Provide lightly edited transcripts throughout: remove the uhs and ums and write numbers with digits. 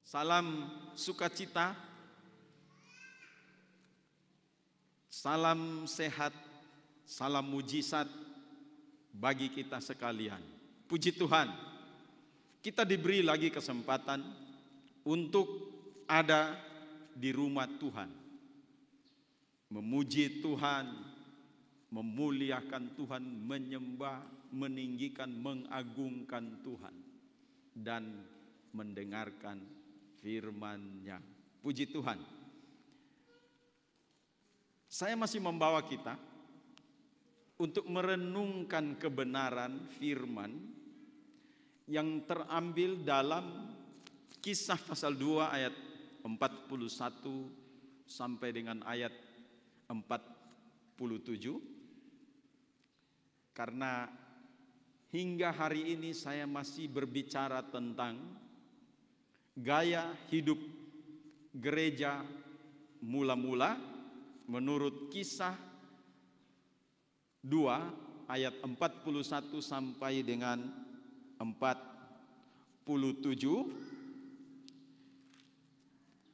Salam sukacita, salam sehat, salam mujizat bagi kita sekalian. Puji Tuhan, kita diberi lagi kesempatan untuk ada di rumah Tuhan, memuji Tuhan, memuliakan Tuhan, menyembah, meninggikan, mengagungkan Tuhan, dan mendengarkan firman-Nya. Puji Tuhan. Saya masih membawa kita untuk merenungkan kebenaran firman yang terambil dalam Kisah pasal 2 ayat 41 sampai dengan ayat 47. Karena hingga hari ini saya masih berbicara tentang gaya hidup gereja mula-mula menurut Kisah 2 ayat 41 sampai dengan 47,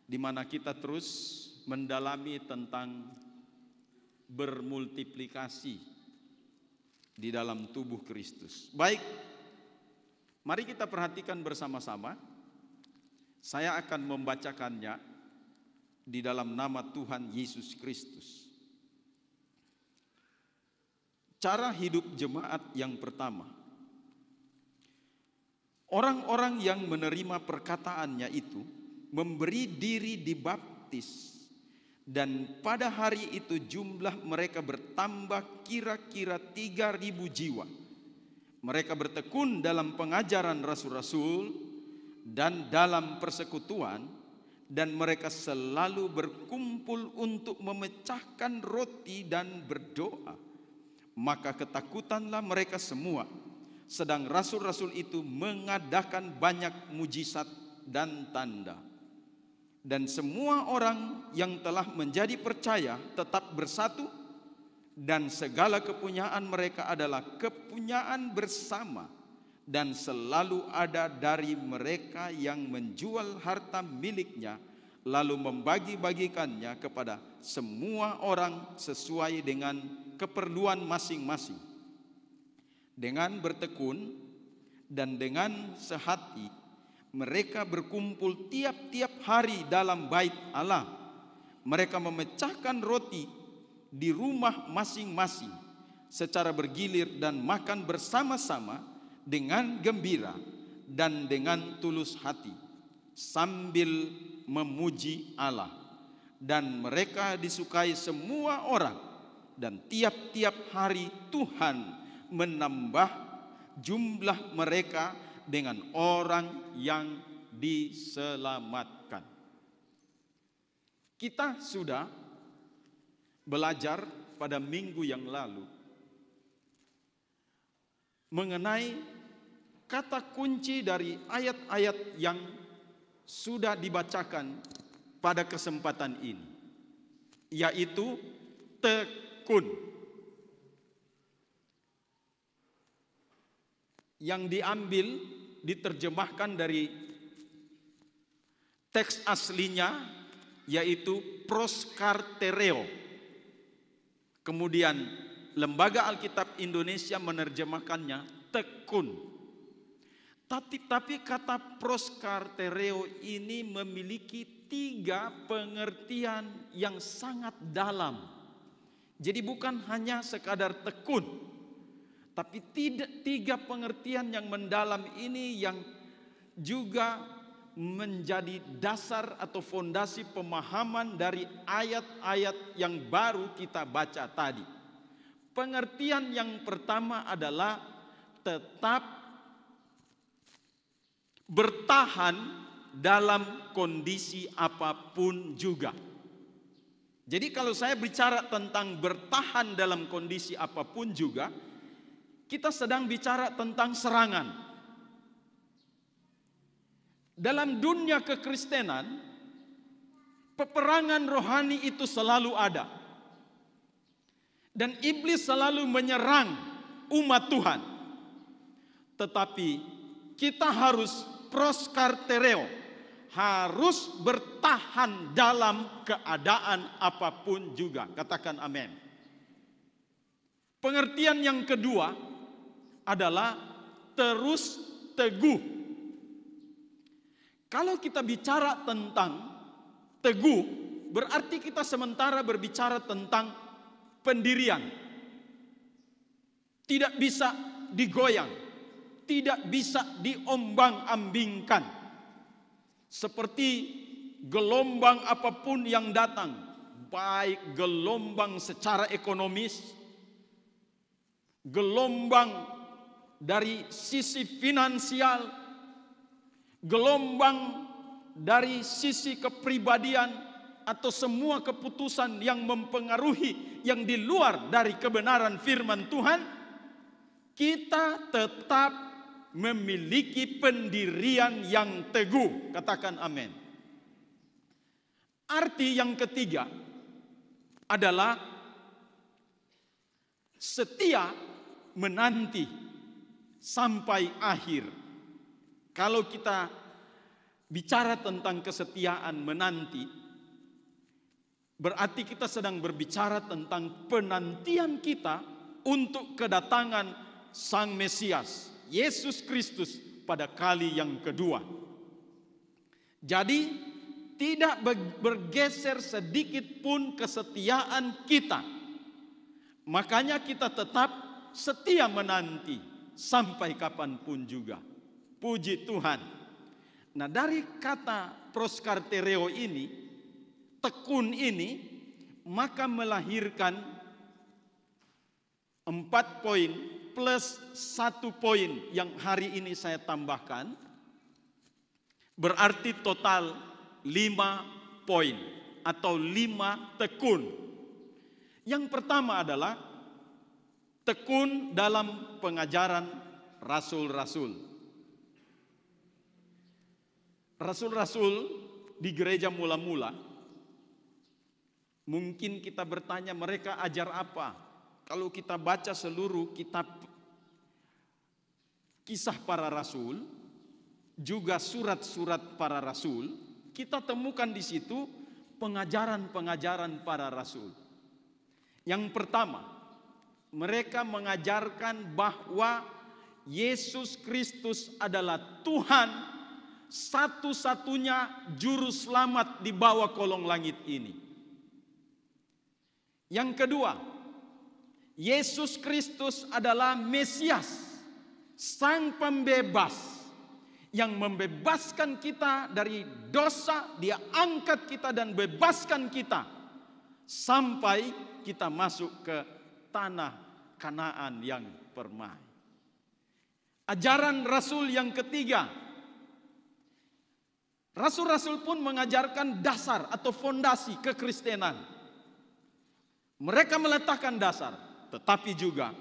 di mana kita terus mendalami tentang bermultiplikasi di dalam tubuh Kristus. Baik, mari kita perhatikan bersama-sama. Saya akan membacakannya di dalam nama Tuhan Yesus Kristus. Cara hidup jemaat yang pertama. Orang-orang yang menerima perkataannya itu memberi diri dibaptis, dan pada hari itu jumlah mereka bertambah kira-kira 3.000 jiwa. Mereka bertekun dalam pengajaran rasul-rasul dan dalam persekutuan, dan mereka selalu berkumpul untuk memecahkan roti dan berdoa. Maka ketakutanlah mereka semua, sedang rasul-rasul itu mengadakan banyak mujizat dan tanda. Dan semua orang yang telah menjadi percaya tetap bersatu, dan segala kepunyaan mereka adalah kepunyaan bersama. Dan selalu ada dari mereka yang menjual harta miliknya, lalu membagi-bagikannya kepada semua orang sesuai dengan keperluan masing-masing. Dengan bertekun dan dengan sehati, mereka berkumpul tiap-tiap hari dalam bait Allah. Mereka memecahkan roti di rumah masing-masing secara bergilir dan makan bersama-sama dengan gembira dan dengan tulus hati, sambil memuji Allah. Dan mereka disukai semua orang, dan tiap-tiap hari Tuhan menambah jumlah mereka dengan orang yang diselamatkan. Kita sudah belajar pada minggu yang lalu mengenai kata kunci dari ayat-ayat yang sudah dibacakan pada kesempatan ini, yaitu tekun. Yang diambil, diterjemahkan dari teks aslinya, yaitu proskartereo. Kemudian Lembaga Alkitab Indonesia menerjemahkannya tekun. Tapi kata proskartereo ini memiliki 3 pengertian yang sangat dalam. Jadi bukan hanya sekadar tekun, tapi 3 pengertian yang mendalam ini yang juga menjadi dasar atau fondasi pemahaman dari ayat-ayat yang baru kita baca tadi. Pengertian yang pertama adalah tetap bertahan dalam kondisi apapun juga. Jadi kalau saya bicara tentang bertahan dalam kondisi apapun juga, kita sedang bicara tentang serangan. Dalam dunia kekristenan, peperangan rohani itu selalu ada. Dan iblis selalu menyerang umat Tuhan. Tetapi kita harus proskartereo, harus bertahan dalam keadaan apapun juga. Katakan amin. Pengertian yang kedua adalah terus teguh. Kalau kita bicara tentang teguh, berarti kita sementara berbicara tentang pendirian. Tidak bisa digoyang, tidak bisa diombang-ambingkan. Seperti gelombang apapun yang datang, baik gelombang secara ekonomis, gelombang dari sisi finansial, gelombang dari sisi kepribadian, atau semua keputusan yang mempengaruhi yang di luar dari kebenaran firman Tuhan, kita tetap memiliki pendirian yang teguh. Katakan amin. Arti yang ketiga adalah setia menanti sampai akhir. Kalau kita bicara tentang kesetiaan menanti, berarti kita sedang berbicara tentang penantian kita untuk kedatangan Sang Mesias, Yesus Kristus, pada kali yang kedua. Jadi tidak bergeser sedikit pun kesetiaan kita. Makanya kita tetap setia menanti sampai kapanpun juga. Puji Tuhan. Nah, dari kata proskartereo ini, tekun ini, maka melahirkan 4 poin plus 1 poin yang hari ini saya tambahkan. Berarti total 5 poin atau 5 tekun. Yang pertama adalah tekun dalam pengajaran rasul-rasul. Rasul-rasul di gereja mula-mula, mungkin kita bertanya mereka ajar apa? Kalau kita baca seluruh kitab kisah para rasul, juga surat-surat para rasul, kita temukan di situ pengajaran-pengajaran para rasul. Yang pertama, mereka mengajarkan bahwa Yesus Kristus adalah Tuhan, satu-satunya juru selamat di bawah kolong langit ini. Yang kedua, Yesus Kristus adalah Mesias, Sang Pembebas, yang membebaskan kita dari dosa. Dia angkat kita dan bebaskan kita sampai kita masuk ke tanah Kanaan yang permai. Ajaran Rasul yang ketiga, Rasul-rasul pun mengajarkan dasar atau fondasi kekristenan. Mereka meletakkan dasar, tetapi juga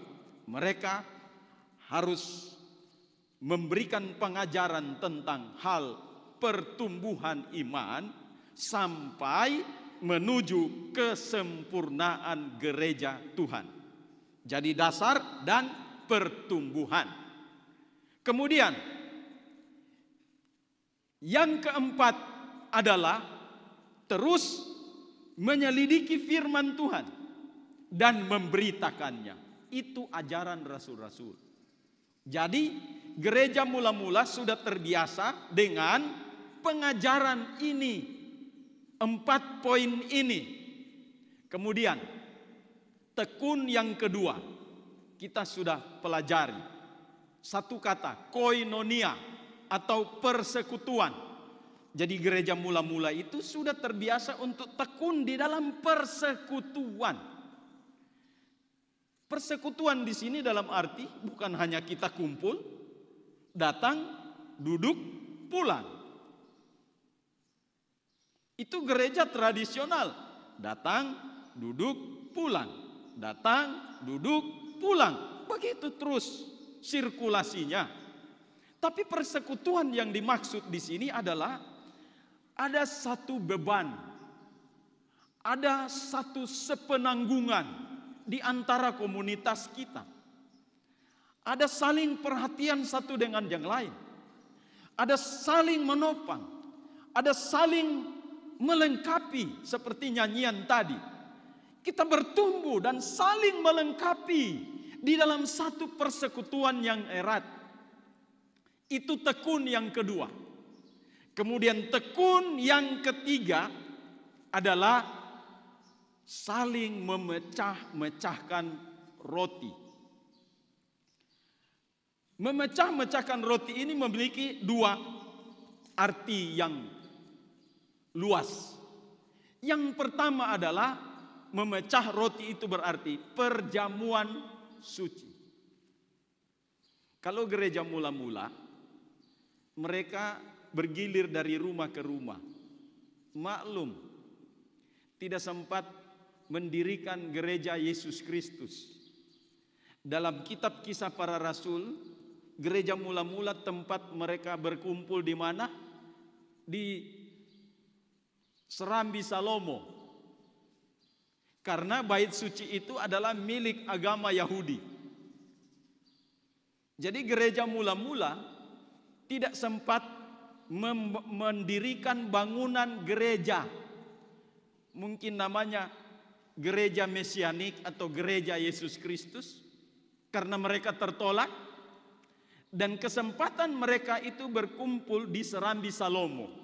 mereka harus memberikan pengajaran tentang hal pertumbuhan iman sampai menuju kesempurnaan gereja Tuhan. Jadi dasar dan pertumbuhan. Kemudian yang keempat adalah terus menyelidiki firman Tuhan dan memberitakannya. Itu ajaran rasul-rasul. Jadi gereja mula-mula sudah terbiasa dengan pengajaran ini, 4 poin ini. Kemudian tekun yang kedua kita sudah pelajari. Satu kata, koinonia atau persekutuan. Jadi gereja mula-mula itu sudah terbiasa untuk tekun di dalam persekutuan. Persekutuan di sini dalam arti bukan hanya kita kumpul, datang, duduk, pulang. Itu gereja tradisional. Datang, duduk, pulang. Datang, duduk, pulang. Begitu terus sirkulasinya. Tapi persekutuan yang dimaksud di sini adalah ada satu beban, ada satu sepenanggungan di antara komunitas kita. Ada saling perhatian satu dengan yang lain. Ada saling menopang. ada saling melengkapi seperti nyanyian tadi. Kita bertumbuh dan saling melengkapi di dalam satu persekutuan yang erat. Itu tekun yang kedua. Kemudian tekun yang ketiga adalah saling memecah-mecahkan roti. Memecah-mecahkan roti ini memiliki dua arti yang luas. Yang pertama adalah memecah roti itu berarti perjamuan suci. Kalau gereja mula-mula, mereka bergilir dari rumah ke rumah. Maklum, tidak sempat mendirikan gereja Yesus Kristus. Dalam kitab Kisah Para Rasul, gereja mula-mula tempat mereka berkumpul di mana? Di Serambi Salomo. Karena bait suci itu adalah milik agama Yahudi. Jadi gereja mula-mula tidak sempat mendirikan bangunan gereja. Mungkin namanya gereja Mesianik atau gereja Yesus Kristus. Karena mereka tertolak. Dan kesempatan mereka itu berkumpul di Serambi Salomo.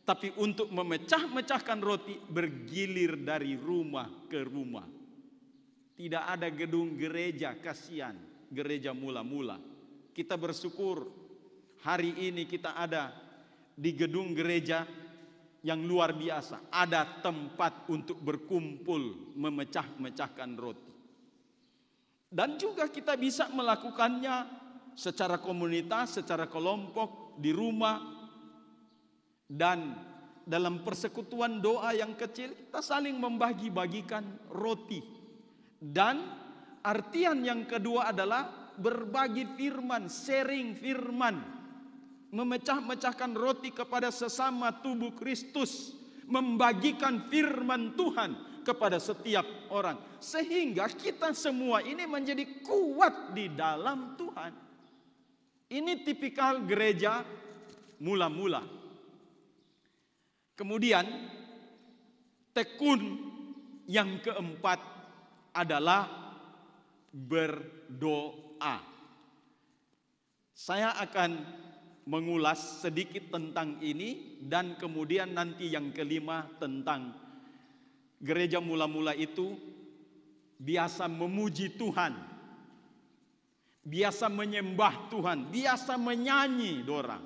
Tapi untuk memecah-mecahkan roti bergilir dari rumah ke rumah. Tidak ada gedung gereja, kasihan gereja mula-mula. Kita bersyukur hari ini kita ada di gedung gereja yang luar biasa. Ada tempat untuk berkumpul memecah-mecahkan roti. Dan juga kita bisa melakukannya secara komunitas, secara kelompok, di rumah. Dan dalam persekutuan doa yang kecil kita saling membagi-bagikan roti. Dan artian yang kedua adalah berbagi firman, sharing firman. Memecah-mecahkan roti kepada sesama tubuh Kristus. Membagikan firman Tuhan kepada setiap orang. Sehingga kita semua ini menjadi kuat di dalam Tuhan. Ini tipikal gereja mula-mula. Kemudian tekun yang keempat adalah berdoa. Saya akan mengulas sedikit tentang ini dan kemudian nanti yang kelima tentang gereja mula-mula itu biasa memuji Tuhan, biasa menyembah Tuhan, biasa menyanyi dorang.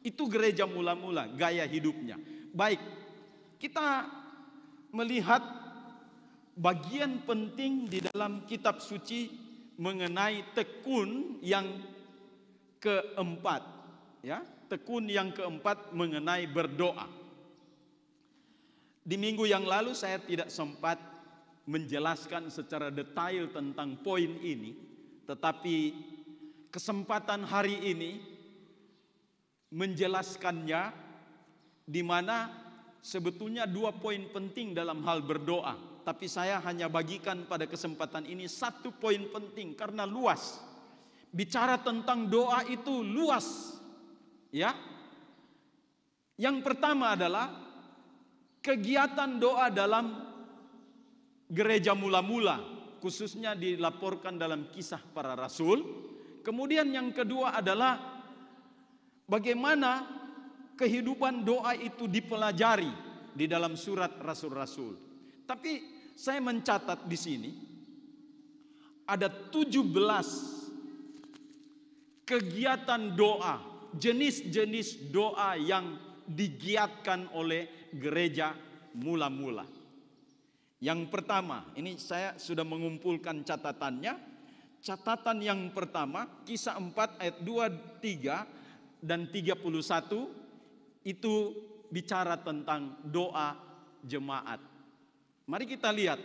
Itu gereja mula-mula, gaya hidupnya. Baik, kita melihat bagian penting di dalam kitab suci mengenai tekun yang keempat, ya, tekun yang keempat mengenai berdoa. Di minggu yang lalu saya tidak sempat menjelaskan secara detail tentang poin ini, tetapi kesempatan hari ini menjelaskannya, di mana sebetulnya dua poin penting dalam hal berdoa. Tapi saya hanya bagikan pada kesempatan ini satu poin penting karena luas. Bicara tentang doa itu luas. Ya. Yang pertama adalah kegiatan doa dalam gereja mula-mula, khususnya dilaporkan dalam Kisah Para Rasul. Kemudian yang kedua adalah bagaimana kehidupan doa itu dipelajari di dalam surat Rasul-Rasul. Tapi saya mencatat di sini ada 17 kegiatan doa, jenis-jenis doa yang digiatkan oleh gereja mula-mula. Yang pertama, ini saya sudah mengumpulkan catatannya. Catatan yang pertama, Kisah 4 ayat 2, 3 dan 31 itu bicara tentang doa jemaat. Mari kita lihat.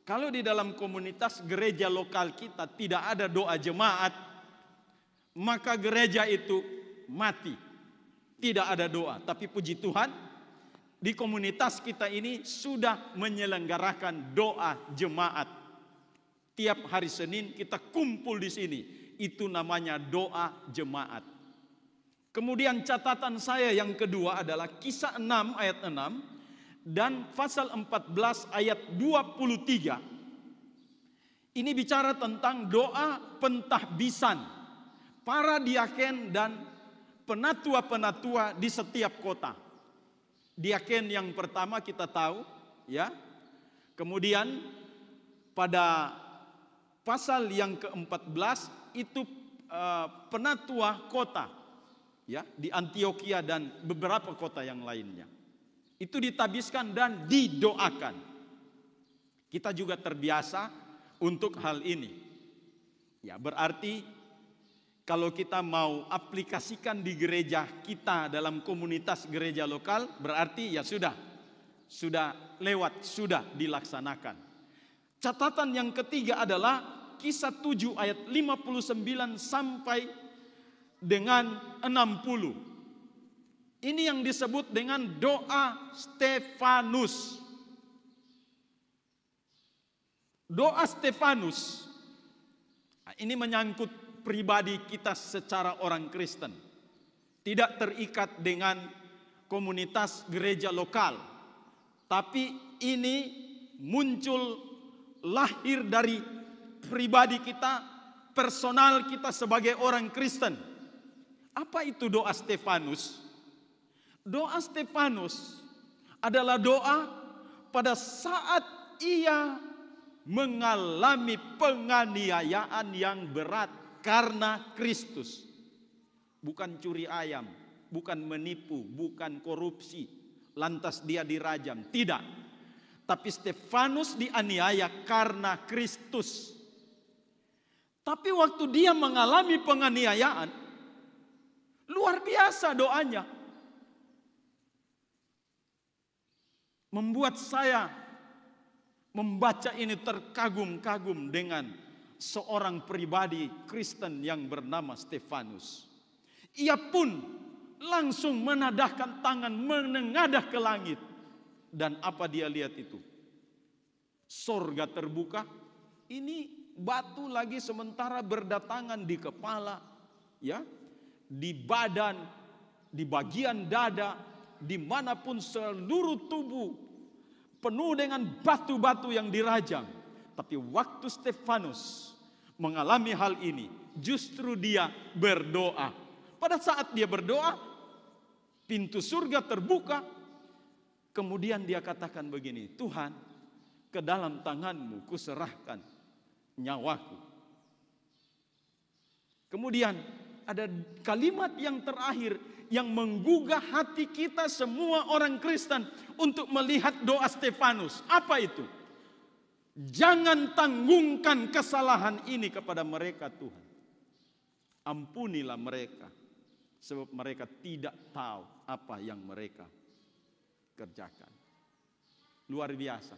Kalau di dalam komunitas gereja lokal kita tidak ada doa jemaat, maka gereja itu mati. Tidak ada doa. Tapi puji Tuhan, di komunitas kita ini sudah menyelenggarakan doa jemaat. Tiap hari Senin kita kumpul di sini. Itu namanya doa jemaat. Kemudian catatan saya yang kedua adalah Kisah 6 ayat 6 dan pasal 14 ayat 23. Ini bicara tentang doa pentahbisan para diaken dan penatua-penatua di setiap kota. Diaken yang pertama kita tahu, ya. Kemudian pada pasal yang ke-14 itu penatua kota, ya, di Antioquia dan beberapa kota yang lainnya. Itu ditabiskan dan didoakan. Kita juga terbiasa untuk hal ini. Ya, berarti kalau kita mau aplikasikan di gereja kita dalam komunitas gereja lokal, berarti ya sudah lewat, sudah dilaksanakan. Catatan yang ketiga adalah Kisah 7 ayat 59 sampai dengan 60. Ini yang disebut dengan doa Stefanus. Doa Stefanus ini menyangkut pribadi kita secara orang Kristen. Tidak terikat dengan komunitas gereja lokal. Tapi ini muncul lahir dari pribadi kita, personal kita sebagai orang Kristen. Apa itu doa Stefanus? Doa Stefanus adalah doa pada saat ia mengalami penganiayaan yang berat karena Kristus. Bukan curi ayam, bukan menipu, bukan korupsi, lantas dia dirajam. Tidak. Tapi Stefanus dianiaya karena Kristus. Tapi waktu dia mengalami penganiayaan, luar biasa doanya. Membuat saya membaca ini terkagum-kagum dengan seorang pribadi Kristen yang bernama Stefanus. Ia pun langsung menadahkan tangan, menengadah ke langit. Dan apa dia lihat itu? Sorga terbuka. Ini batu lagi sementara berdatangan di kepala, ya, di badan, di bagian dada, dimanapun seluruh tubuh penuh dengan batu-batu yang dirajam. Tapi waktu Stefanus mengalami hal ini, justru dia berdoa. Pada saat dia berdoa, pintu surga terbuka. Kemudian dia katakan begini, Tuhan, ke dalam tangan-Mu kuserahkan nyawaku. Kemudian ada kalimat yang terakhir yang menggugah hati kita semua orang Kristen untuk melihat doa Stefanus. Apa itu? Jangan tanggungkan kesalahan ini kepada mereka, Tuhan. Ampunilah mereka, sebab mereka tidak tahu apa yang mereka kerjakan. Luar biasa.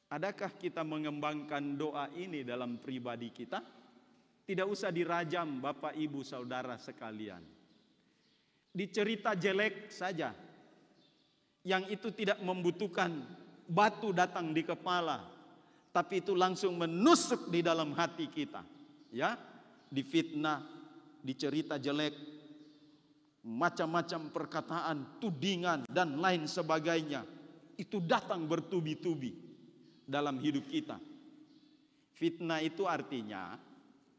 Adakah kita mengembangkan doa ini dalam pribadi kita? Tidak usah dirajam Bapak Ibu Saudara sekalian. Dicerita jelek saja. Yang itu tidak membutuhkan batu datang di kepala, tapi itu langsung menusuk di dalam hati kita. Ya, difitnah, dicerita jelek, macam-macam perkataan, tudingan dan lain sebagainya. Itu datang bertubi-tubi dalam hidup kita. Fitnah itu artinya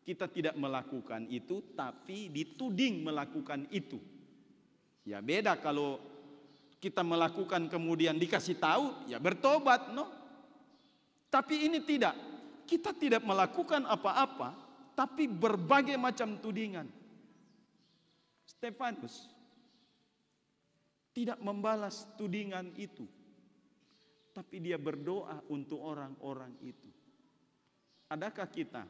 kita tidak melakukan itu, tapi dituding melakukan itu. Ya beda kalau kita melakukan kemudian dikasih tahu, ya bertobat, no. Tapi ini tidak. Kita tidak melakukan apa-apa, tapi berbagai macam tudingan. Stefanus tidak membalas tudingan itu, tapi dia berdoa untuk orang-orang itu. Adakah kita?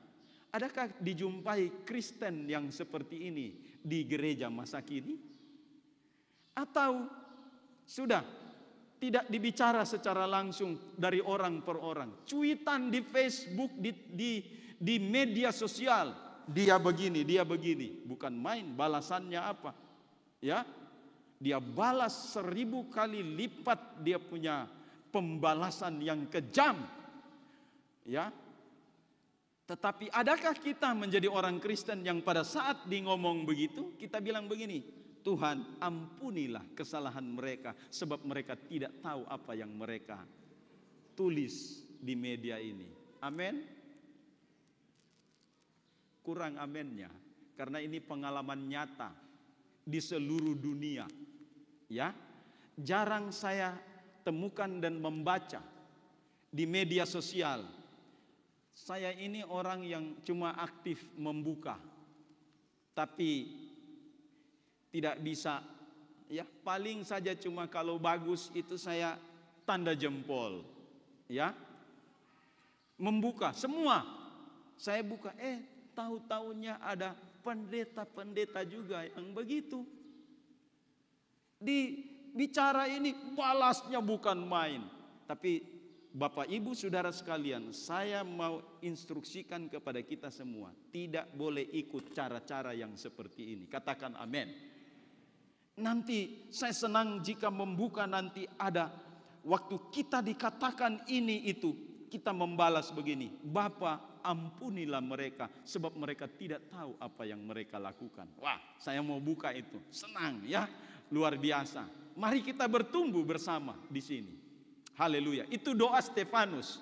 Adakah dijumpai Kristen yang seperti ini di gereja masa kini? Atau sudah tidak dibicara secara langsung dari orang per orang? Cuitan di Facebook, di media sosial, dia begini, bukan main. Balasannya apa? Ya, dia balas 1000 kali lipat, dia punya pembalasan yang kejam. Ya, Tetapi adakah kita menjadi orang Kristen yang pada saat di ngomong begitu, kita bilang begini, Tuhan ampunilah kesalahan mereka, sebab mereka tidak tahu apa yang mereka tulis di media ini. Amin? Kurang amennya, karena ini pengalaman nyata di seluruh dunia. Ya, jarang saya temukan dan membaca di media sosial. Saya ini orang yang cuma aktif membuka, tapi tidak bisa, ya paling saja cuma kalau bagus itu saya tanda jempol, ya. Membuka semua, saya buka, tahu-tahunya ada pendeta-pendeta juga yang begitu. Di bicara ini balasnya bukan main, tapi Bapak Ibu Saudara sekalian, saya mau instruksikan kepada kita semua, tidak boleh ikut cara-cara yang seperti ini. Katakan amin. Nanti saya senang jika membuka nanti ada waktu kita dikatakan ini itu, kita membalas begini, Bapa ampunilah mereka sebab mereka tidak tahu apa yang mereka lakukan. Wah, saya mau buka itu, senang ya, luar biasa. Mari kita bertumbuh bersama di sini. Haleluya. Itu doa Stefanus.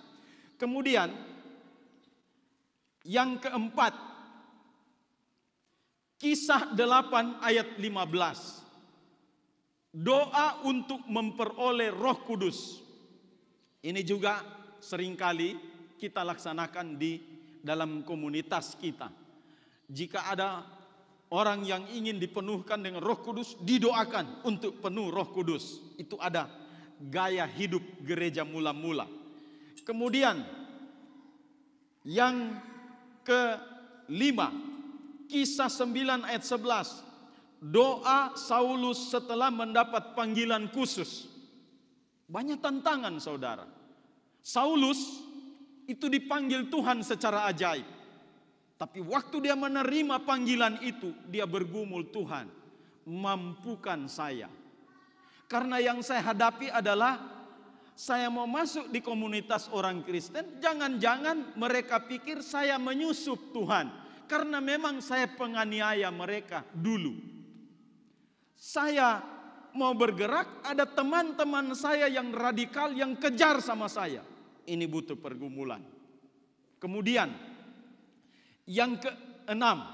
Kemudian yang keempat, Kisah 8 ayat 15. Doa untuk memperoleh Roh Kudus. Ini juga seringkali kita laksanakan di dalam komunitas kita. Jika ada orang yang ingin dipenuhkan dengan Roh Kudus, didoakan untuk penuh Roh Kudus. Itu ada gaya hidup gereja mula-mula. Kemudian yang kelima, Kisah 9 ayat 11. Doa Saulus setelah mendapat panggilan khusus. Banyak tantangan saudara. Saulus itu dipanggil Tuhan secara ajaib. Tapi waktu dia menerima panggilan itu, dia bergumul, Tuhan mampukan saya. Karena yang saya hadapi adalah saya mau masuk di komunitas orang Kristen, jangan-jangan mereka pikir saya menyusup Tuhan. Karena memang saya penganiaya mereka dulu. Saya mau bergerak, ada teman-teman saya yang radikal yang kejar sama saya. Ini butuh pergumulan. Kemudian yang keenam,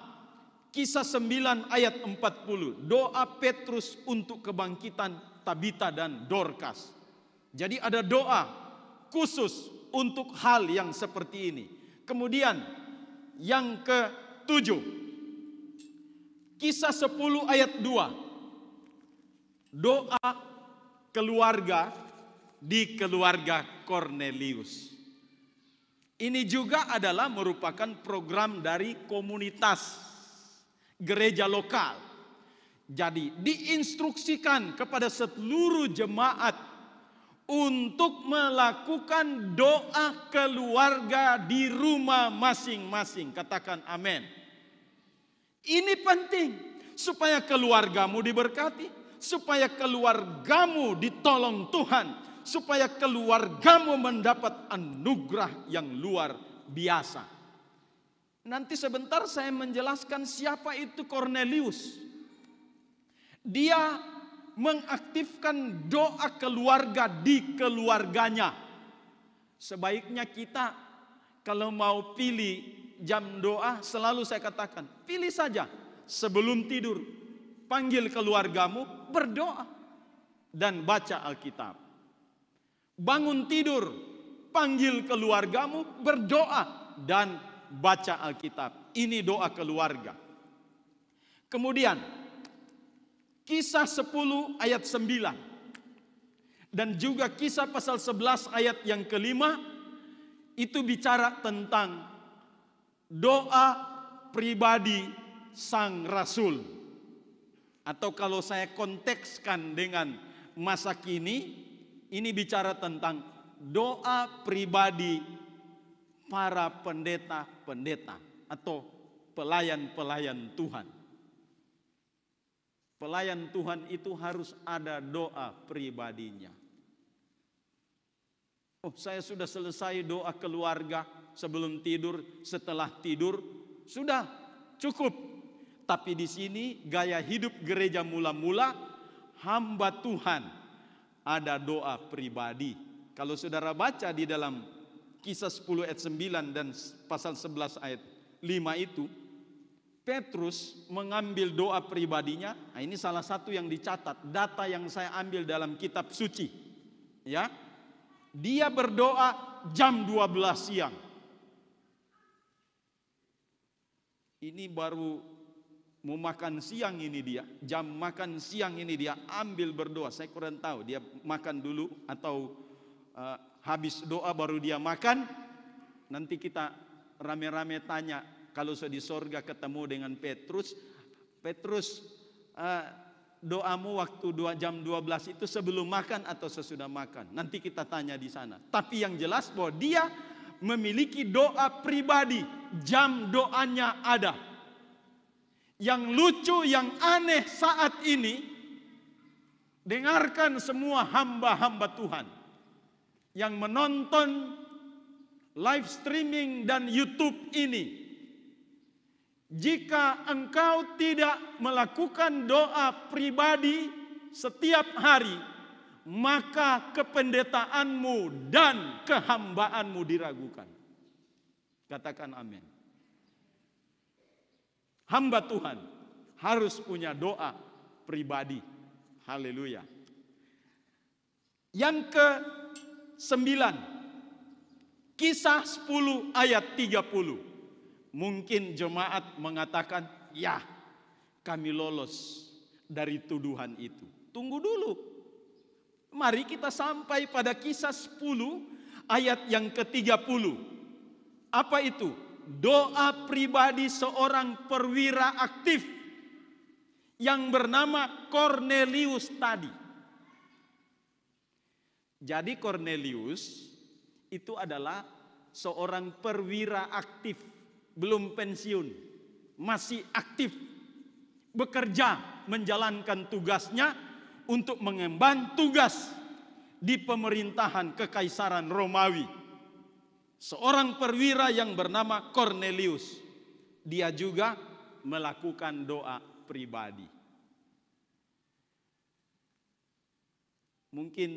Kisah 9 ayat 40. Doa Petrus untuk kebangkitan Tabita dan Dorcas. Jadi ada doa khusus untuk hal yang seperti ini. Kemudian yang ke-7, Kisah 10 ayat 2. Doa keluarga di keluarga Kornelius. Ini juga adalah merupakan program dari komunitas gereja lokal. Jadi diinstruksikan kepada seluruh jemaat untuk melakukan doa keluarga di rumah masing-masing. Katakan amin. Ini penting supaya keluargamu diberkati, supaya keluargamu ditolong Tuhan, supaya keluargamu mendapat anugerah yang luar biasa. Nanti sebentar saya menjelaskan siapa itu Kornelius. Dia mengaktifkan doa keluarga di keluarganya. Sebaiknya kita kalau mau pilih jam doa, selalu saya katakan, pilih saja sebelum tidur. Panggil keluargamu, berdoa dan baca Alkitab. Bangun tidur, panggil keluargamu, berdoa dan baca Alkitab. Ini doa keluarga. Kemudian Kisah 10 ayat 9 dan juga Kisah pasal 11 ayat yang kelima itu bicara tentang doa pribadi sang rasul. Atau kalau saya kontekskan dengan masa kini, ini bicara tentang doa pribadi para pendeta-pendeta atau pelayan-pelayan Tuhan. Pelayan Tuhan itu harus ada doa pribadinya. Oh, saya sudah selesai doa keluarga, sebelum tidur, setelah tidur, sudah cukup. Tapi di sini gaya hidup gereja mula-mula, hamba Tuhan, ada doa pribadi. Kalau saudara baca di dalam Kisah 10 ayat 9 dan pasal 11 ayat 5 itu, Petrus mengambil doa pribadinya. Nah, ini salah satu yang dicatat, data yang saya ambil dalam kitab suci. Ya, dia berdoa jam 12 siang. Ini baru mau makan siang ini dia, jam makan siang ini dia ambil berdoa. Saya kurang tahu dia makan dulu atau habis doa baru dia makan. Nanti kita rame-rame tanya kalau sudah di sorga ketemu dengan Petrus. Petrus, doamu waktu jam 12 itu sebelum makan atau sesudah makan? Nanti kita tanya di sana. Tapi yang jelas bahwa dia memiliki doa pribadi, jam doanya ada. Yang lucu, yang aneh saat ini, dengarkan semua hamba-hamba Tuhan yang menonton live streaming dan YouTube ini. Jika engkau tidak melakukan doa pribadi setiap hari, maka kependetaanmu dan kehambaanmu diragukan. Katakan amin. Hamba Tuhan harus punya doa pribadi. Haleluya. Yang ke-9, Kisah 10 ayat 30. Mungkin jemaat mengatakan, ya, kami lolos dari tuduhan itu. Tunggu dulu. Mari kita sampai pada Kisah 10 ayat yang ke-30. Apa itu? Doa pribadi seorang perwira aktif yang bernama Kornelius tadi. Jadi Kornelius itu adalah seorang perwira aktif, belum pensiun, masih aktif, bekerja menjalankan tugasnya untuk mengemban tugas di pemerintahan Kekaisaran Romawi. Seorang perwira yang bernama Kornelius, dia juga melakukan doa pribadi. Mungkin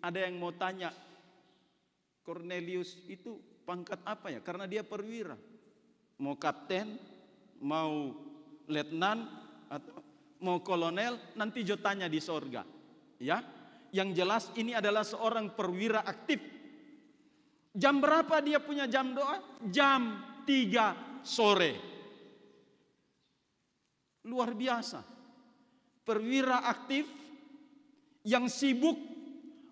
ada yang mau tanya, Kornelius itu pangkat apa ya? Karena dia perwira. Mau kapten, mau letnan, atau mau kolonel, nanti jo tanya di sorga. Ya, yang jelas ini adalah seorang perwira aktif. Jam berapa dia punya jam doa? Jam 3 sore. Luar biasa. Perwira aktif yang sibuk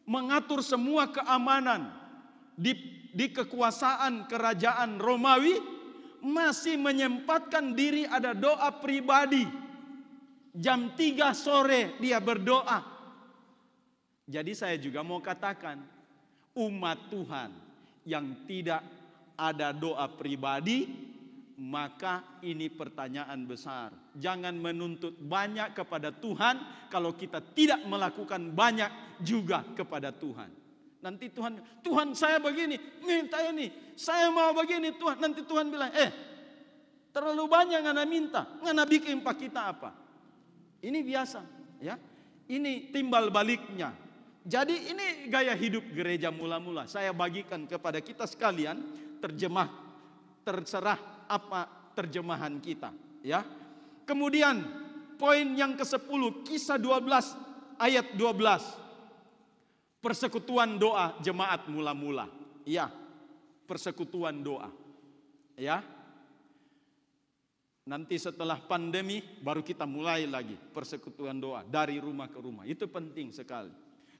mengatur semua keamanan di kekuasaan kerajaan Romawi, masih menyempatkan diri ada doa pribadi. Jam 3 sore dia berdoa. Jadi saya juga mau katakan, umat Tuhan yang tidak ada doa pribadi, maka ini pertanyaan besar. Jangan menuntut banyak kepada Tuhan kalau kita tidak melakukan banyak juga kepada Tuhan. Nanti Tuhan saya begini, minta ini, saya mau begini Tuhan. Nanti Tuhan bilang, terlalu banyak ngana minta, ngana bikin pak kita apa? Ini biasa, ya. Ini timbal baliknya. Jadi ini gaya hidup gereja mula-mula. Saya bagikan kepada kita sekalian, terserah apa terjemahan kita, ya. Kemudian poin yang ke-10, Kisah 12 ayat 12. Persekutuan doa jemaat mula-mula. Ya, persekutuan doa. Ya. Nanti setelah pandemi baru kita mulai lagi persekutuan doa dari rumah ke rumah. Itu penting sekali.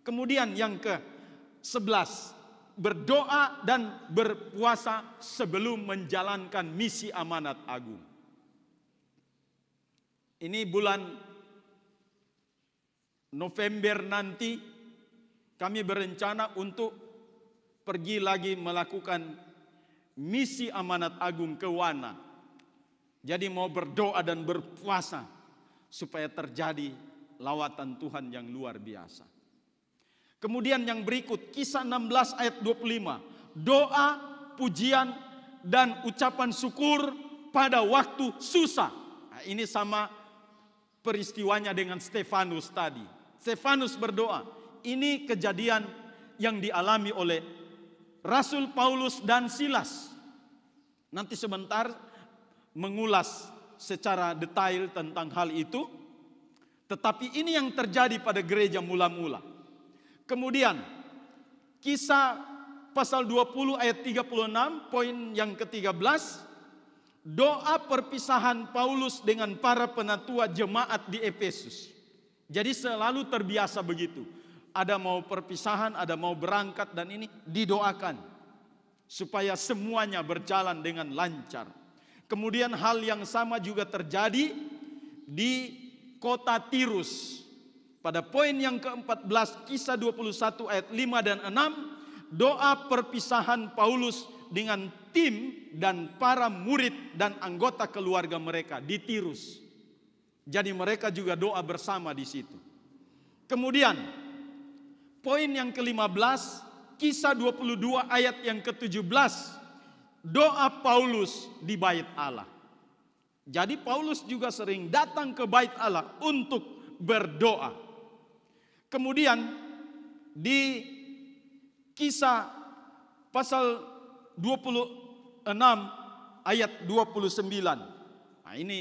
Kemudian yang ke-11, berdoa dan berpuasa sebelum menjalankan misi amanat agung. Ini bulan November nanti kami berencana untuk pergi lagi melakukan misi amanat agung ke Wana. Jadi mau berdoa dan berpuasa supaya terjadi lawatan Tuhan yang luar biasa. Kemudian yang berikut, Kisah 16 ayat 25. Doa, pujian, dan ucapan syukur pada waktu susah. Nah, ini sama peristiwanya dengan Stefanus tadi. Stefanus berdoa. Ini kejadian yang dialami oleh Rasul Paulus dan Silas. Nanti sebentar mengulas secara detail tentang hal itu. Tetapi ini yang terjadi pada gereja mula-mula. Kemudian Kisah pasal 20 ayat 36, poin yang ke-13, doa perpisahan Paulus dengan para penatua jemaat di Efesus. Jadi selalu terbiasa begitu. Ada mau perpisahan, ada mau berangkat, dan ini didoakan supaya semuanya berjalan dengan lancar. Kemudian hal yang sama juga terjadi di kota Tirus. Pada poin yang ke-14, Kisah 21 ayat 5 dan 6, doa perpisahan Paulus dengan tim dan para murid dan anggota keluarga mereka di Tirus. Jadi mereka juga doa bersama di situ. Kemudian poin yang ke-15, Kisah 22 ayat yang ke-17, doa Paulus di bait Allah. Jadi Paulus juga sering datang ke bait Allah untuk berdoa. Kemudian di Kisah pasal 26 ayat 29. Nah, ini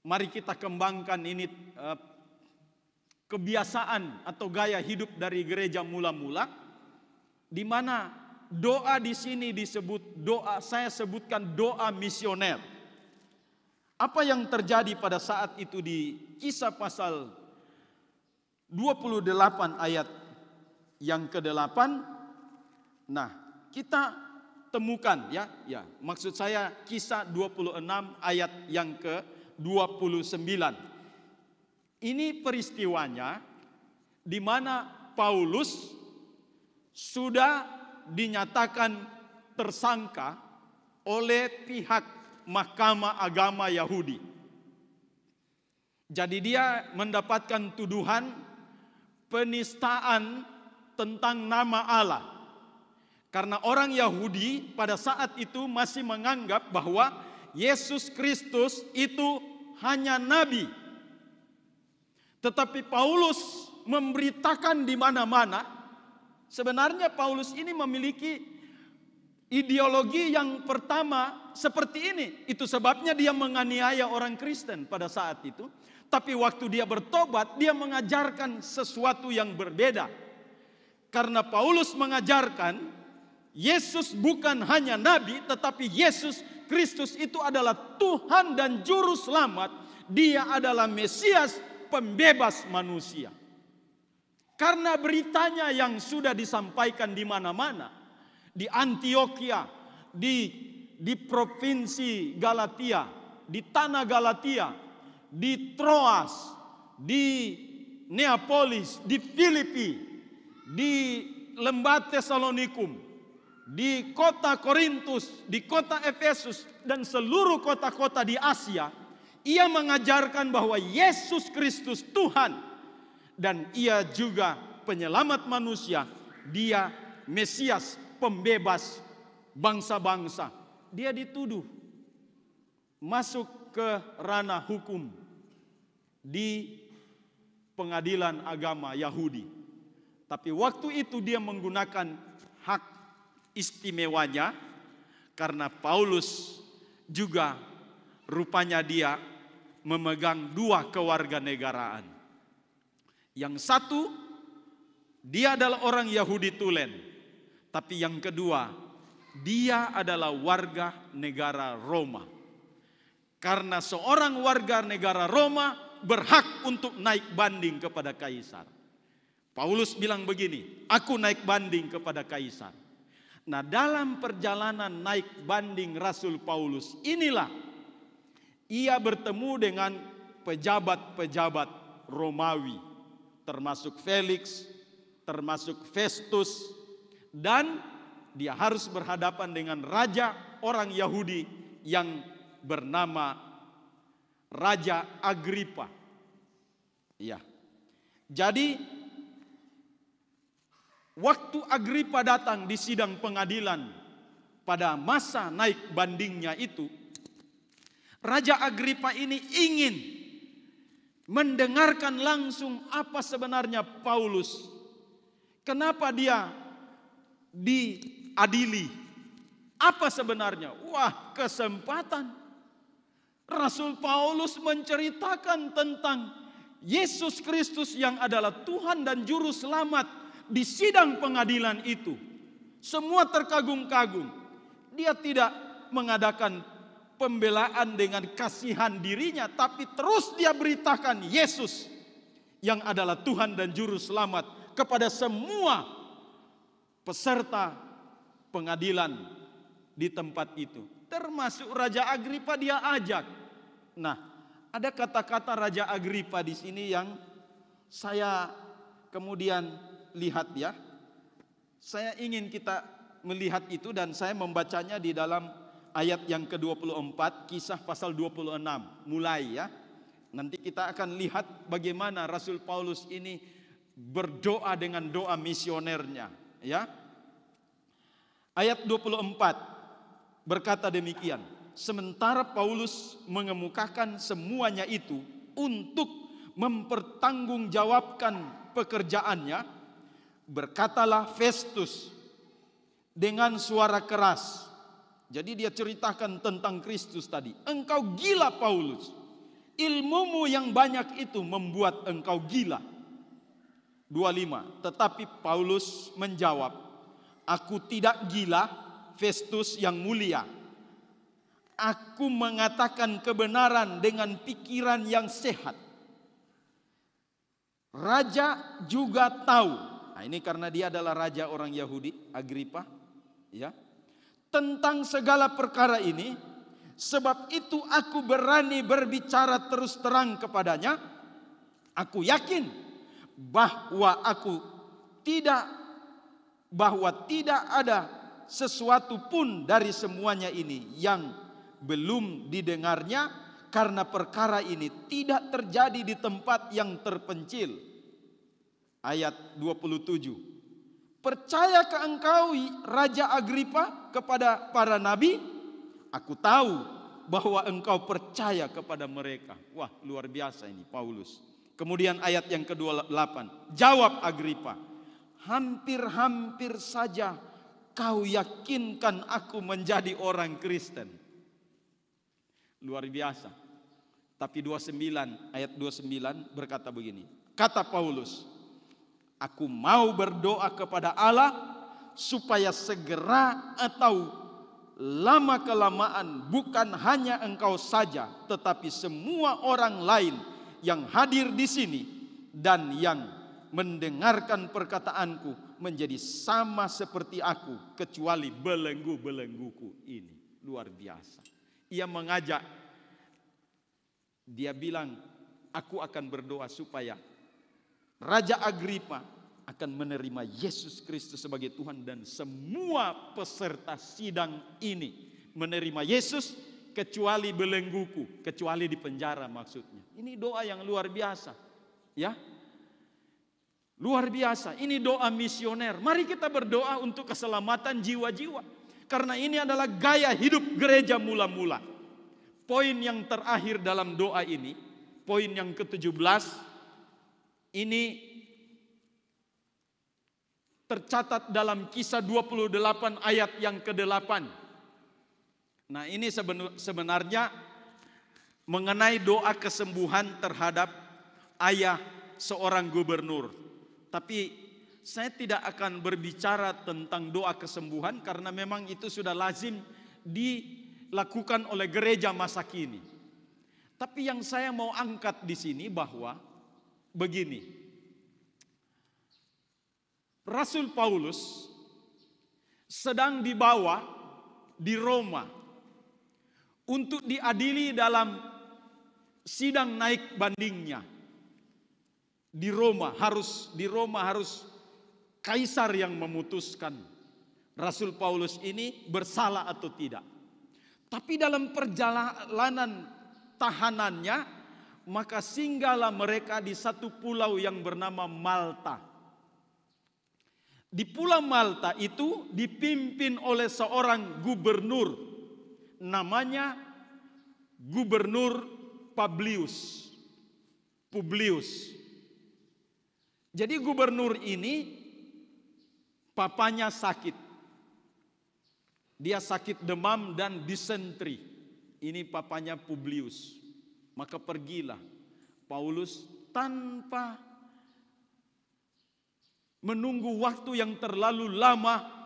mari kita kembangkan ini kebiasaan atau gaya hidup dari gereja mula-mula, di mana doa di sini disebut doa, saya sebutkan doa misioner. Apa yang terjadi pada saat itu di Kisah pasal 28 ayat yang ke-8? Nah, kita temukan ya, maksud saya Kisah 26 ayat yang ke-29. Ini peristiwanya di mana Paulus sudah dinyatakan tersangka oleh pihak Mahkamah Agama Yahudi. Jadi dia mendapatkan tuduhan penistaan tentang nama Allah. Karena orang Yahudi pada saat itu masih menganggap bahwa Yesus Kristus itu hanya nabi. Tetapi Paulus memberitakan di mana-mana. Sebenarnya Paulus ini memiliki ideologi yang pertama seperti ini. Itu sebabnya dia menganiaya orang Kristen pada saat itu. Tapi waktu dia bertobat, dia mengajarkan sesuatu yang berbeda. Karena Paulus mengajarkan Yesus bukan hanya nabi, tetapi Yesus Kristus itu adalah Tuhan dan Juru Selamat. Dia adalah Mesias, pembebas manusia. Karena beritanya yang sudah disampaikan di mana-mana, di Antioquia, di provinsi Galatia, di tanah Galatia, di Troas, di Neapolis, di Filipi, di lembah Tesalonikum, di kota Korintus, di kota Efesus, dan seluruh kota-kota di Asia. Ia mengajarkan bahwa Yesus Kristus Tuhan, dan ia juga penyelamat manusia. Dia Mesias, pembebas bangsa-bangsa. Dia dituduh masuk ke ranah hukum di pengadilan agama Yahudi. Tapi waktu itu dia menggunakan hak istimewanya, karena Paulus juga rupanya dia memegang dua kewarganegaraan. Yang satu, dia adalah orang Yahudi tulen. Tapi yang kedua, dia adalah warga negara Roma. Karena seorang warga negara Roma berhak untuk naik banding kepada kaisar. Paulus bilang begini, aku naik banding kepada kaisar. Nah, dalam perjalanan naik banding Rasul Paulus, inilah ia bertemu dengan pejabat-pejabat Romawi. Termasuk Felix, termasuk Festus, dan dia harus berhadapan dengan raja orang Yahudi yang bernama Raja Agripa. Ya. Jadi waktu Agripa datang di sidang pengadilan pada masa naik bandingnya itu, Raja Agripa ini ingin mendengarkan langsung apa sebenarnya Paulus. Kenapa dia diadili? Apa sebenarnya? Wah, kesempatan. Rasul Paulus menceritakan tentang Yesus Kristus yang adalah Tuhan dan Juru Selamat di sidang pengadilan itu. Semua terkagum-kagum. Dia tidak mengadakan pembelaan dengan kasihan dirinya, tapi terus dia beritakan Yesus yang adalah Tuhan dan Juru Selamat kepada semua peserta pengadilan di tempat itu. Termasuk Raja Agripa dia ajak. Nah, ada kata-kata Raja Agripa di sini yang saya kemudian lihat ya. Saya ingin kita melihat itu dan saya membacanya di dalam ayat yang ke-24, Kisah pasal 26, mulai ya. Nanti kita akan lihat bagaimana Rasul Paulus ini berdoa dengan doa misionernya, ya. Ayat 24 berkata demikian, sementara Paulus mengemukakan semuanya itu untuk mempertanggungjawabkan pekerjaannya, berkatalah Festus dengan suara keras. Jadi dia ceritakan tentang Kristus tadi. Engkau gila Paulus. Ilmumu yang banyak itu membuat engkau gila. 25. Tetapi Paulus menjawab, aku tidak gila, Festus yang mulia. Aku mengatakan kebenaran dengan pikiran yang sehat. Raja juga tahu. Nah, ini karena dia adalah raja orang Yahudi, Agripa, ya. Tentang segala perkara ini, sebab itu aku berani berbicara terus terang kepadanya. Aku yakin bahwa tidak ada sesuatu pun dari semuanya ini yang belum didengarnya, karena perkara ini tidak terjadi di tempat yang terpencil. Ayat 27. Percayakah engkau Raja Agripa kepada para nabi? Aku tahu bahwa engkau percaya kepada mereka. Wah, luar biasa ini Paulus. Kemudian ayat yang ke-28. Jawab Agripa, hampir-hampir saja kau yakinkan aku menjadi orang Kristen. Luar biasa. Tapi 29, ayat 29 berkata begini. Kata Paulus, aku mau berdoa kepada Allah supaya segera atau lama-kelamaan bukan hanya engkau saja, tetapi semua orang lain yang hadir di sini dan yang mendengarkan perkataanku menjadi sama seperti aku, kecuali belenggu-belengguku ini. Luar biasa. Ia mengajak, dia bilang, aku akan berdoa supaya Raja Agripa akan menerima Yesus Kristus sebagai Tuhan, dan semua peserta sidang ini menerima Yesus kecuali belengguku, kecuali di penjara maksudnya. Ini doa yang luar biasa, ya. Luar biasa, ini doa misioner. Mari kita berdoa untuk keselamatan jiwa-jiwa. Karena ini adalah gaya hidup gereja mula-mula. Poin yang terakhir dalam doa ini, poin yang ke-17, ini tercatat dalam Kisah 28 ayat yang ke-8. Nah, ini sebenarnya mengenai doa kesembuhan terhadap ayah seorang gubernur. Tapi saya tidak akan berbicara tentang doa kesembuhan karena memang itu sudah lazim dilakukan oleh gereja masa kini. Tapi yang saya mau angkat di sini bahwa begini. Rasul Paulus sedang dibawa di Roma untuk diadili dalam sidang naik bandingnya. Di Roma harus kaisar yang memutuskan Rasul Paulus ini bersalah atau tidak. Tapi dalam perjalanan tahanannya, maka singgahlah mereka di satu pulau yang bernama Malta. Di Pulau Malta itu dipimpin oleh seorang gubernur, namanya Gubernur Publius. Jadi gubernur ini papanya sakit. Dia sakit demam dan disentri. Ini papanya Publius. Maka pergilah Paulus tanpa menunggu waktu yang terlalu lama.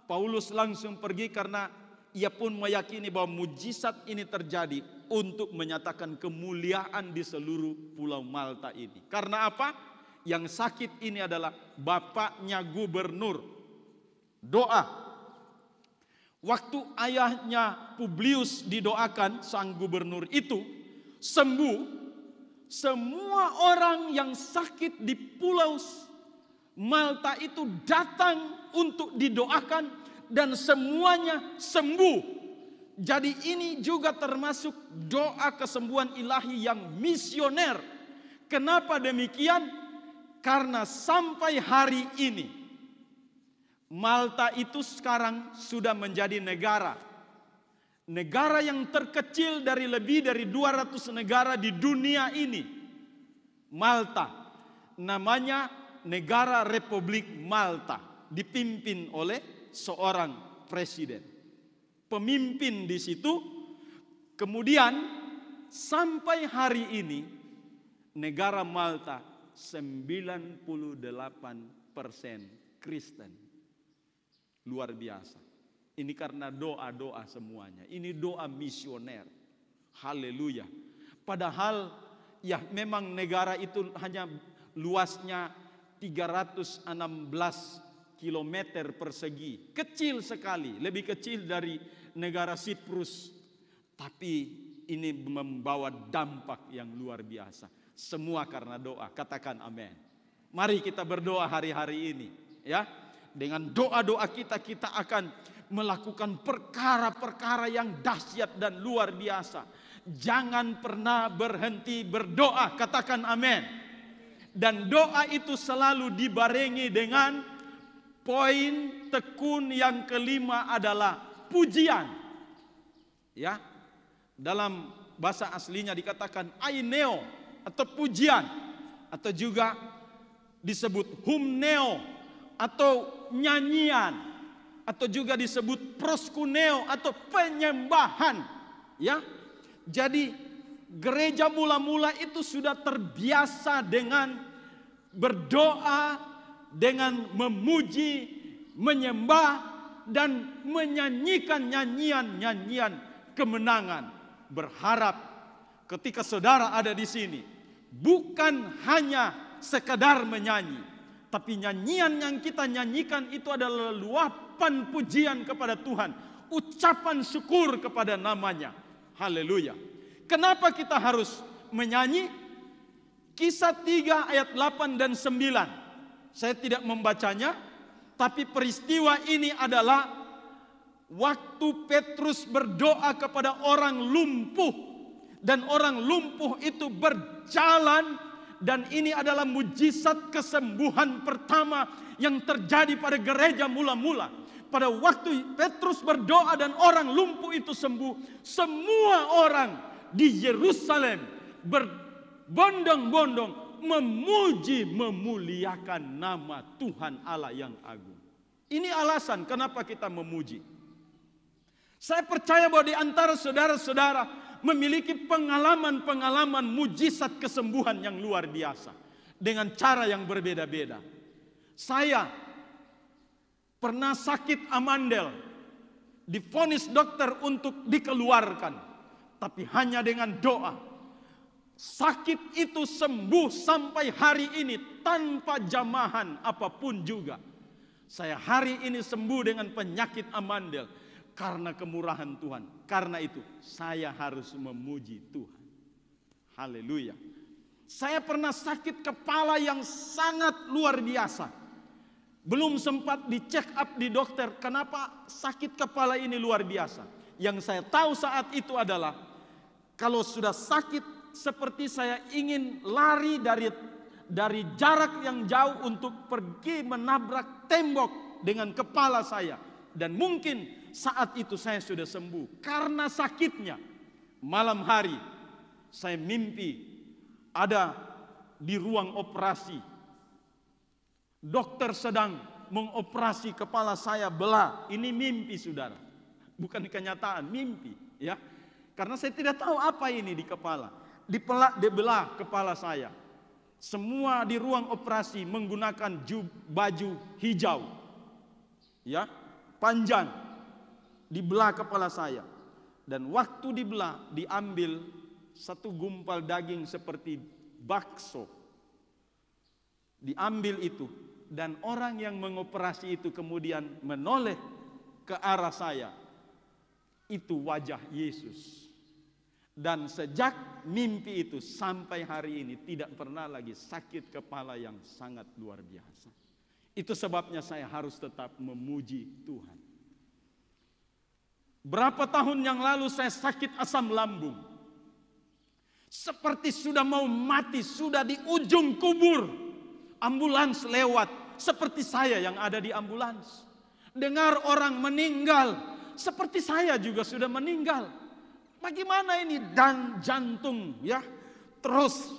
Paulus langsung pergi karena ia pun meyakini bahwa mujizat ini terjadi untuk menyatakan kemuliaan di seluruh Pulau Malta ini. Karena apa? Yang sakit ini adalah bapaknya gubernur. Doa. Waktu ayahnya Publius didoakan, sang gubernur itu sembuh. Semua orang yang sakit di Pulau Malta itu datang untuk didoakan dan semuanya sembuh. Jadi ini juga termasuk doa kesembuhan ilahi yang misioner. Kenapa demikian? Karena sampai hari ini Malta itu sekarang sudah menjadi negara. Negara yang terkecil dari lebih dari 200 negara di dunia ini. Malta. Namanya Negara Republik Malta. Dipimpin oleh seorang presiden. Pemimpin di situ. Kemudian sampai hari ini negara Malta 98% Kristen. Luar biasa. Ini karena doa-doa semuanya. Ini doa misioner. Haleluya. Padahal ya memang negara itu hanya luasnya 316 kilometer persegi. Kecil sekali. Lebih kecil dari negara Siprus. Tapi ini membawa dampak yang luar biasa. Semua karena doa. Katakan amin. Mari kita berdoa hari-hari ini. Ya, dengan doa-doa kita akan melakukan perkara-perkara yang dahsyat dan luar biasa. Jangan pernah berhenti berdoa. Katakan amin. Dan doa itu selalu dibarengi dengan poin tekun yang kelima adalah pujian. Ya. Dalam bahasa aslinya dikatakan aineo atau pujian, atau juga disebut humneo atau nyanyian, atau juga disebut proskuneo atau penyembahan. Ya. Jadi gereja mula-mula itu sudah terbiasa dengan berdoa, dengan memuji, menyembah dan menyanyikan nyanyian-nyanyian kemenangan. Berharap ketika saudara ada di sini bukan hanya sekadar menyanyi, tapi nyanyian yang kita nyanyikan itu adalah luapan pujian kepada Tuhan, ucapan syukur kepada namanya. Haleluya. Kenapa kita harus menyanyi? Kisah 3 ayat 8 dan 9. Saya tidak membacanya, tapi peristiwa ini adalah waktu Petrus berdoa kepada orang lumpuh, dan orang lumpuh itu berjalan, dan ini adalah mujizat kesembuhan pertama yang terjadi pada gereja mula-mula. Pada waktu Petrus berdoa dan orang lumpuh itu sembuh, semua orang di Yerusalem berbondong-bondong memuji, memuliakan nama Tuhan Allah yang agung. Ini alasan kenapa kita memuji. Saya percaya bahwa di antara saudara-saudara memiliki pengalaman-pengalaman mujizat kesembuhan yang luar biasa dengan cara yang berbeda-beda. Saya pernah sakit amandel, divonis dokter untuk dikeluarkan, tapi hanya dengan doa sakit itu sembuh sampai hari ini tanpa jamahan apapun juga. Saya hari ini sembuh dengan penyakit amandel karena kemurahan Tuhan. Karena itu saya harus memuji Tuhan. Haleluya. Saya pernah sakit kepala yang sangat luar biasa. Belum sempat dicek up di dokter. Kenapa sakit kepala ini luar biasa? Yang saya tahu saat itu adalah kalau sudah sakit seperti saya ingin lari dari jarak yang jauh untuk pergi menabrak tembok dengan kepala saya. Dan mungkin saat itu saya sudah sembuh. Karena sakitnya, malam hari saya mimpi ada di ruang operasi. Dokter sedang mengoperasi kepala saya belah. Ini mimpi, saudara. Bukan kenyataan, mimpi. Ya, karena saya tidak tahu apa ini di kepala. Dibelah kepala saya. Semua di ruang operasi menggunakan baju hijau. Ya, panjang. Dibelah kepala saya. Dan waktu dibelah, diambil satu gumpal daging seperti bakso. Diambil itu. Dan orang yang mengoperasi itu kemudian menoleh ke arah saya. Itu wajah Yesus. Dan sejak mimpi itu sampai hari ini tidak pernah lagi sakit kepala yang sangat luar biasa. Itu sebabnya saya harus tetap memuji Tuhan. Berapa tahun yang lalu saya sakit asam lambung. Seperti sudah mau mati, sudah di ujung kubur. Ambulans lewat, seperti saya yang ada di ambulans. Dengar orang meninggal, seperti saya juga sudah meninggal. Bagaimana ini? Dan jantung ya terus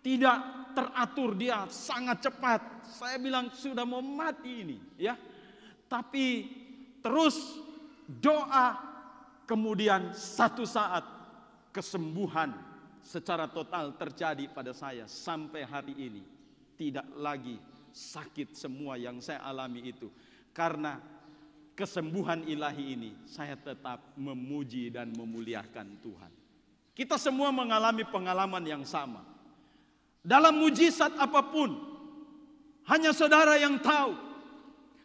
tidak teratur, dia sangat cepat. Saya bilang sudah mau mati ini ya. Tapi terus doa, kemudian satu saat kesembuhan secara total terjadi pada saya. Sampai hari ini tidak lagi sakit semua yang saya alami itu. Karena kesembuhan ilahi ini, saya tetap memuji dan memuliakan Tuhan. Kita semua mengalami pengalaman yang sama. Dalam mujizat apapun, hanya saudara yang tahu.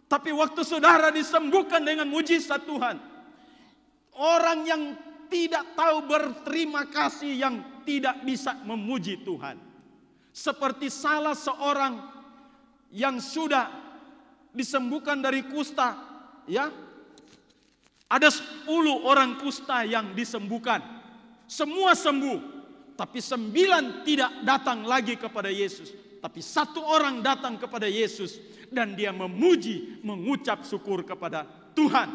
Tapi waktu saudara disembuhkan dengan mujizat Tuhan, orang yang tidak tahu berterima kasih, yang tidak bisa memuji Tuhan. Seperti salah seorang yang sudah disembuhkan dari kusta. Ya, ada 10 orang kusta yang disembuhkan. Semua sembuh, tapi 9 tidak datang lagi kepada Yesus. Tapi 1 orang datang kepada Yesus dan dia memuji, mengucap syukur kepada Tuhan.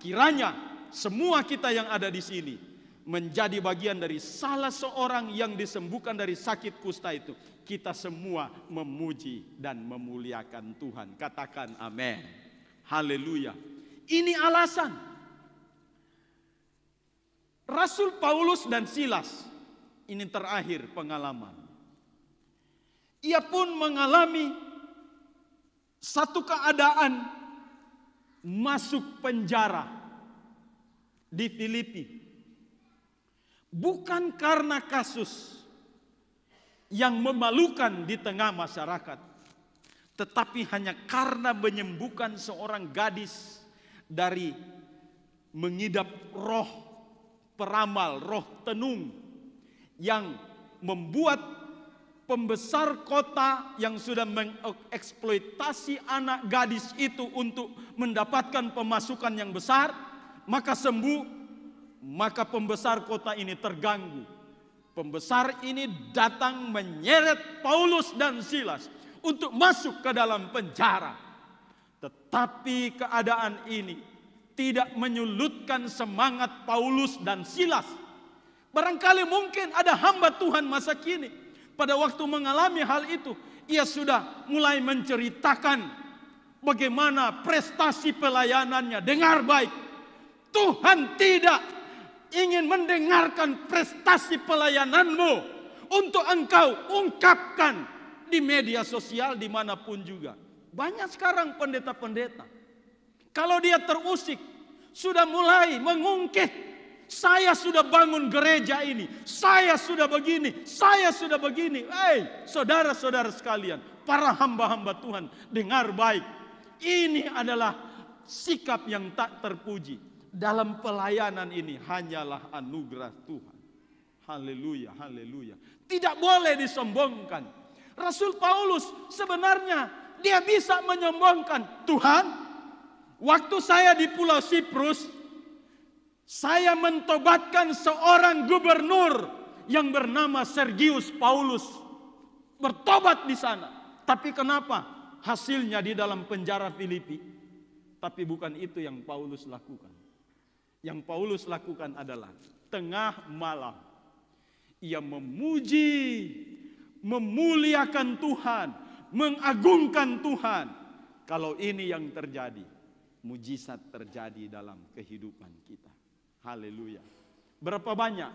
Kiranya semua kita yang ada di sini menjadi bagian dari salah seorang yang disembuhkan dari sakit kusta itu. Kita semua memuji dan memuliakan Tuhan. Katakan amin. Haleluya. Ini alasan Rasul Paulus dan Silas, ini terakhir pengalaman. Ia pun mengalami satu keadaan masuk penjara di Filipi. Bukan karena kasus yang memalukan di tengah masyarakat, tetapi hanya karena menyembuhkan seorang gadis dari mengidap roh peramal, roh tenung, yang membuat pembesar kota yang sudah mengeksploitasi anak gadis itu untuk mendapatkan pemasukan yang besar, maka sembuh, maka pembesar kota ini terganggu. Pembesar ini datang menyeret Paulus dan Silas untuk masuk ke dalam penjara. Tetapi keadaan ini tidak menyulutkan semangat Paulus dan Silas. Barangkali mungkin ada hamba Tuhan masa kini, pada waktu mengalami hal itu, ia sudah mulai menceritakan bagaimana prestasi pelayanannya. Dengar baik, Tuhan tidak ingin mendengarkan prestasi pelayananmu untuk engkau ungkapkan di media sosial dimanapun juga. Banyak sekarang pendeta-pendeta, kalau dia terusik, sudah mulai mengungkit, saya sudah bangun gereja ini, saya sudah begini, saya sudah begini. Saudara-saudara sekalian, para hamba-hamba Tuhan, dengar baik. Ini adalah sikap yang tak terpuji. Dalam pelayanan ini hanyalah anugerah Tuhan. Haleluya, haleluya. Tidak boleh disombongkan. Rasul Paulus sebenarnya dia bisa menyombongkan, Tuhan, waktu saya di Pulau Siprus, saya mentobatkan seorang gubernur yang bernama Sergius Paulus. bertobat di sana. Tapi kenapa hasilnya di dalam penjara Filipi? Tapi bukan itu yang Paulus lakukan. Yang Paulus lakukan adalah tengah malam ia memuji, memuliakan Tuhan, mengagungkan Tuhan. Kalau ini yang terjadi, mujizat terjadi dalam kehidupan kita. Haleluya. Berapa banyak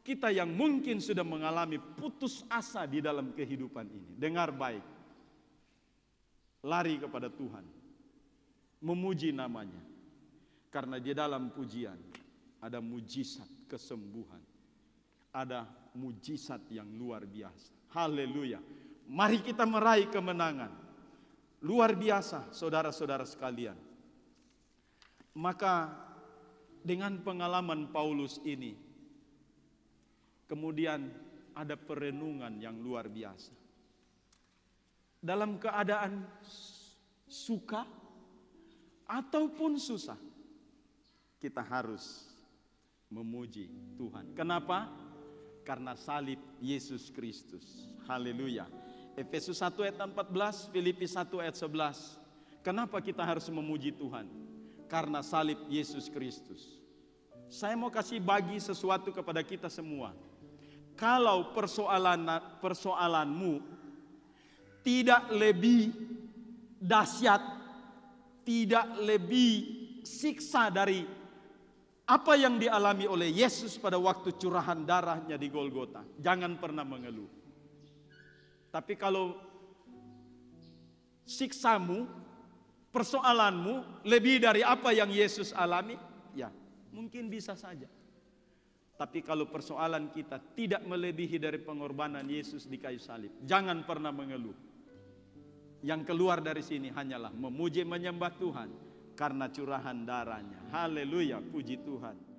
kita yang mungkin sudah mengalami putus asa di dalam kehidupan ini. Dengar baik. Lari kepada Tuhan. Memuji namanya. Karena di dalam pujian ada mujizat kesembuhan. Ada mujizat yang luar biasa. Haleluya. Mari kita meraih kemenangan. Luar biasa, saudara-saudara sekalian. Maka dengan pengalaman Paulus ini, kemudian ada perenungan yang luar biasa. Dalam keadaan suka ataupun susah, kita harus memuji Tuhan. Kenapa? Karena salib Yesus Kristus. Haleluya. Efesus 1 ayat 14, Filipi 1 ayat 11. Kenapa kita harus memuji Tuhan? Karena salib Yesus Kristus. Saya mau kasih bagi sesuatu kepada kita semua. Kalau persoalanmu tidak lebih dahsyat, tidak lebih siksa dari apa yang dialami oleh Yesus pada waktu curahan darahnya di Golgota, jangan pernah mengeluh. Tapi kalau siksamu, persoalanmu lebih dari apa yang Yesus alami, ya mungkin bisa saja. Tapi kalau persoalan kita tidak melebihi dari pengorbanan Yesus di kayu salib, jangan pernah mengeluh. Yang keluar dari sini hanyalah memuji menyembah Tuhan karena curahan darahnya. Haleluya, puji Tuhan.